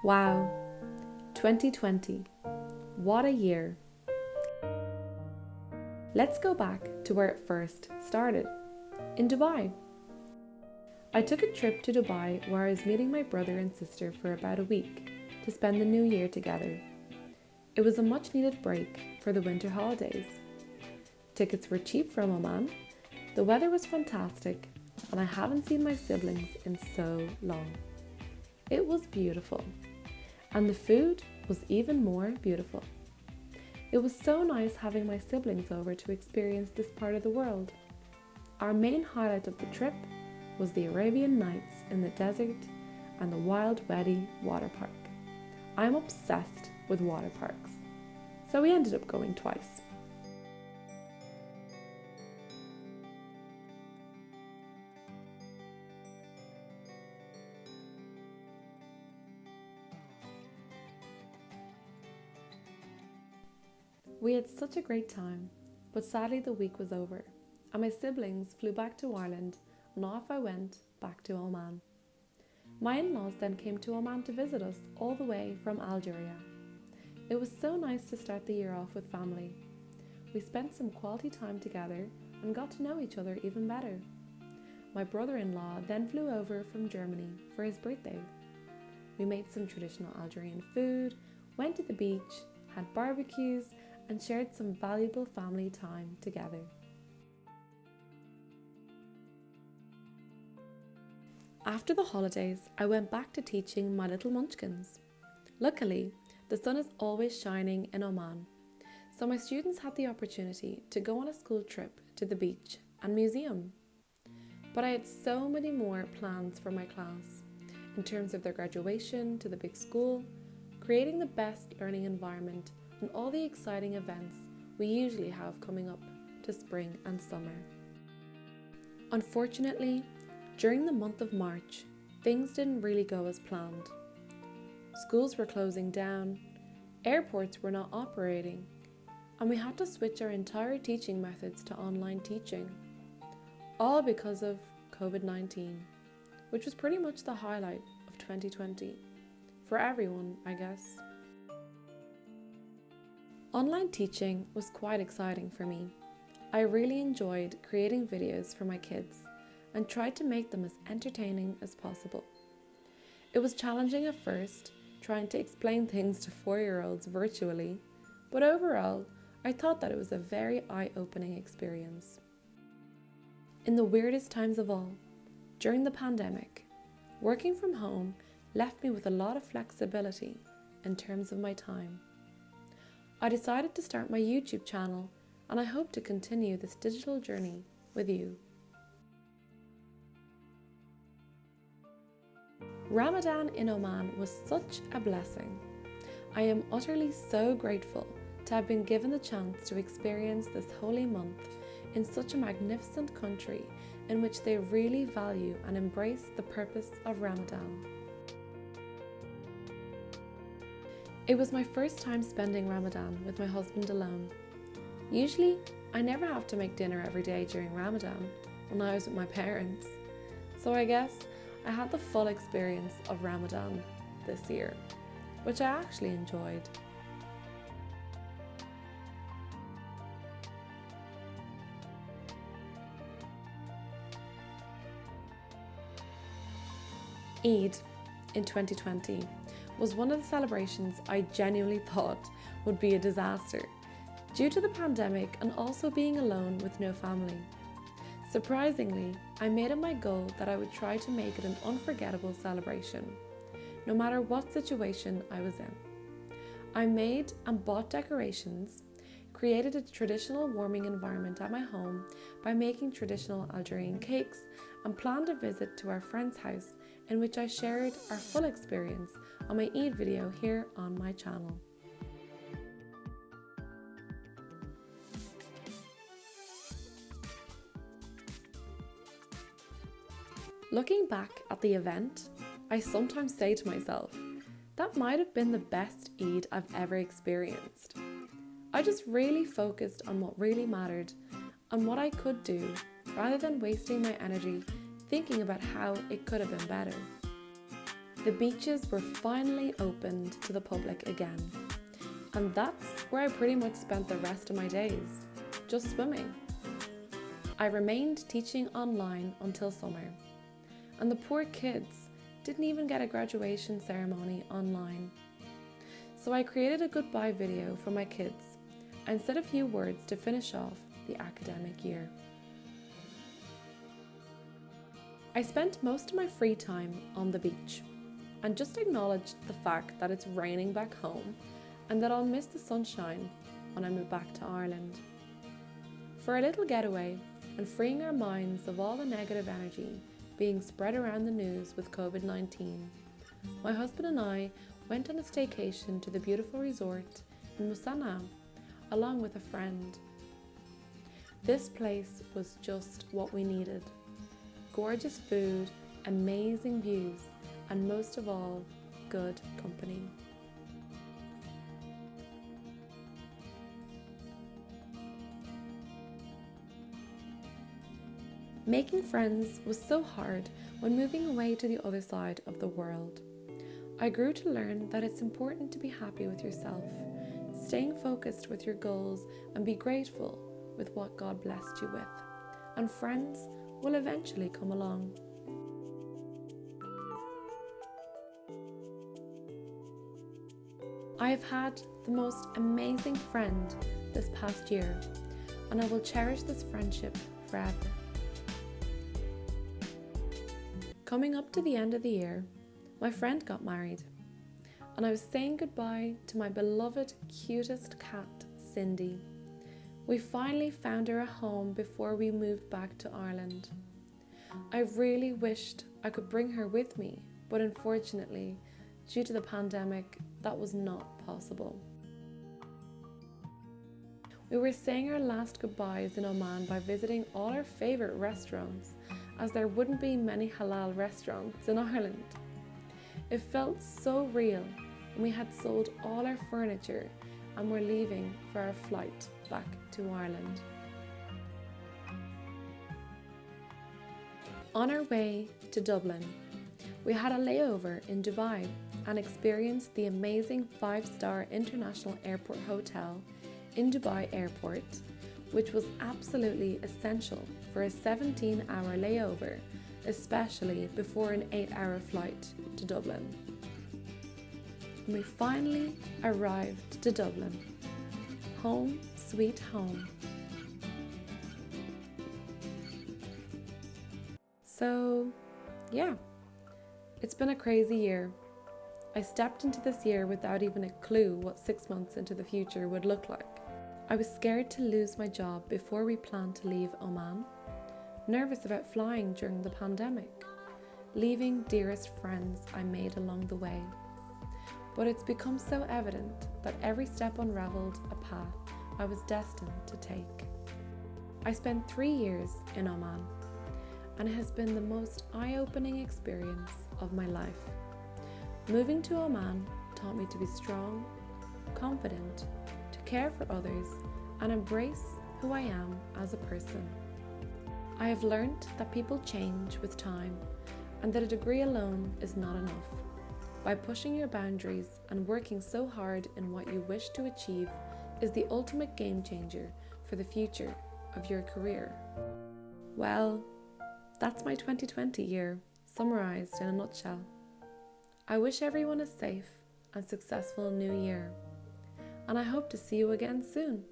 Wow, 2020. What a year. Let's go back to where it first started, in Dubai. I took a trip to Dubai where I was meeting my brother and sister for about a week to spend the new year together. It was a much needed break for the winter holidays. Tickets were cheap from Oman, the weather was fantastic, and I haven't seen my siblings in so long. It was beautiful, and the food was even more beautiful. It was so nice having my siblings over to experience this part of the world. Our main highlight of the trip was the Arabian nights in the desert and the Wild Wadi water park. I'm obsessed with water parks, so we ended up going twice. We had such a great time, but sadly the week was over, and my siblings flew back to Ireland, and off I went back to Oman. My in-laws then came to Oman to visit us all the way from Algeria. It was so nice to start the year off with family. We spent some quality time together and got to know each other even better. My brother-in-law then flew over from Germany for his birthday. We made some traditional Algerian food, went to the beach, had barbecues, and shared some valuable family time together. After the holidays, I went back to teaching my little munchkins. Luckily, the sun is always shining in Oman, so my students had the opportunity to go on a school trip to the beach and museum. But I had so many more plans for my class, in terms of their graduation to the big school, creating the best learning environment, and all the exciting events we usually have coming up to spring and summer. Unfortunately, during the month of March, things didn't really go as planned. Schools were closing down, airports were not operating, and we had to switch our entire teaching methods to online teaching, all because of COVID-19, which was pretty much the highlight of 2020, for everyone, I guess. Online teaching was quite exciting for me. I really enjoyed creating videos for my kids and tried to make them as entertaining as possible. It was challenging at first, trying to explain things to 4-year-olds virtually, but overall, I thought that it was a very eye-opening experience. In the weirdest times of all, during the pandemic, working from home left me with a lot of flexibility in terms of my time. I decided to start my YouTube channel, and I hope to continue this digital journey with you. Ramadan in Oman was such a blessing. I am utterly so grateful to have been given the chance to experience this holy month in such a magnificent country in which they really value and embrace the purpose of Ramadan. It was my first time spending Ramadan with my husband alone. Usually, I never have to make dinner every day during Ramadan when I was with my parents. So I guess I had the full experience of Ramadan this year, which I actually enjoyed. Eid in 2020 was one of the celebrations I genuinely thought would be a disaster due to the pandemic and also being alone with no family. Surprisingly, I made it my goal that I would try to make it an unforgettable celebration, no matter what situation I was in. I made and bought decorations, created a traditional warming environment at my home by making traditional Algerian cakes, and planned a visit to our friend's house in which I shared our full experience on my Eid video here on my channel. Looking back at the event, I sometimes say to myself, that might have been the best Eid I've ever experienced. I just really focused on what really mattered and what I could do rather than wasting my energy thinking about how it could have been better. The beaches were finally opened to the public again, and that's where I pretty much spent the rest of my days, just swimming. I remained teaching online until summer, and the poor kids didn't even get a graduation ceremony online. So I created a goodbye video for my kids and said a few words to finish off the academic year. I spent most of my free time on the beach and just acknowledged the fact that it's raining back home and that I'll miss the sunshine when I move back to Ireland. For a little getaway and freeing our minds of all the negative energy being spread around the news with COVID-19, my husband and I went on a staycation to the beautiful resort in Musana along with a friend. This place was just what we needed. Gorgeous food, amazing views, and most of all, good company. Making friends was so hard when moving away to the other side of the world. I grew to learn that it's important to be happy with yourself, staying focused with your goals, and be grateful with what God blessed you with. And friends will eventually come along. I have had the most amazing friend this past year, and I will cherish this friendship forever. Coming up to the end of the year, my friend got married, and I was saying goodbye to my beloved, cutest cat, Cindy. We finally found her a home before we moved back to Ireland. I really wished I could bring her with me, but unfortunately, due to the pandemic, that was not possible. We were saying our last goodbyes in Oman by visiting all our favourite restaurants, as there wouldn't be many halal restaurants in Ireland. It felt so real, and we had sold all our furniture and were leaving for our flight back to Ireland. On our way to Dublin, we had a layover in Dubai and experienced the amazing 5-star international airport hotel in Dubai Airport, which was absolutely essential for a 17-hour layover, especially before an 8-hour flight to Dublin. And we finally arrived to Dublin. Home sweet home. So, yeah, it's been a crazy year. I stepped into this year without even a clue what 6 months into the future would look like. I was scared to lose my job before we planned to leave Oman, nervous about flying during the pandemic, leaving dearest friends I made along the way. But it's become so evident that every step unraveled a path I was destined to take. I spent 3 years in Oman, and it has been the most eye-opening experience of my life. Moving to Oman taught me to be strong, confident, to care for others, and embrace who I am as a person. I have learned that people change with time, and that a degree alone is not enough. By pushing your boundaries and working so hard in what you wish to achieve is the ultimate game changer for the future of your career. Well, that's my 2020 year, summarized in a nutshell. I wish everyone a safe and successful new year, and I hope to see you again soon.